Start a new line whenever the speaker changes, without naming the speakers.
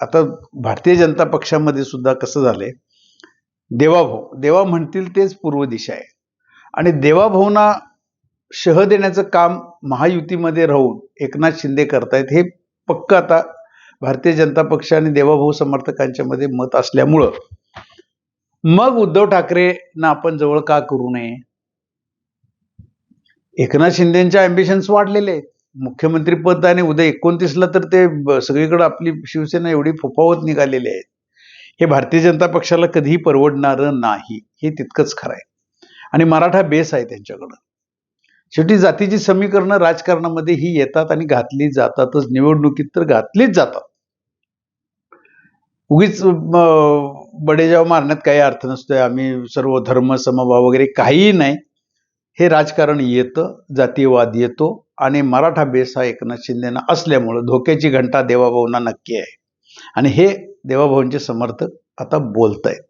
आता भारतीय जनता पक्षामध्ये सुद्धा कसं झालंय, देवा म्हणतील तेच पूर्व दिशा आहे आणि देवाभाऊंना शह देण्याचं काम महायुतीमध्ये राहून एकनाथ शिंदे करतायत हे पक्क आता भारतीय जनता पक्ष आणि देवाभाऊ समर्थकांच्या मध्ये मत असल्यामुळं मग उद्धव ठाकरेंना आपण जवळ का करू नये. एकनाथ शिंदेच्या अँबिशन्स वाढलेले आहेत, मुख्यमंत्री पद आणि उद्या 29ला तर ते सगळीकडे आपली शिवसेना एवढी फोफावत निघालेली आहे. हे भारतीय जनता पक्षाला कधीही परवडणारं नाही, हे तितकंच खरं आहे. आणि मराठा बेस आहे त्यांच्याकडं. शेवटी जातीची समीकरणं राजकारणामध्ये ही येतात आणि घातली जातातच, निवडणुकीत तर घातलीच जातात. उगीच बडेजाव मारण्यात काही अर्थ नसतोय, आम्ही सर्व धर्म समभाव वगैरे काहीही नाही. हे राजकारण येतं, जातीयवाद येतो आणि मराठा बेस हा एकनाथ शिंदेना असल्यामुळं धोक्याची घंटा देवाभाऊंना नक्की आहे आणि हे देवाभाऊंचे समर्थक आता बोलतायत.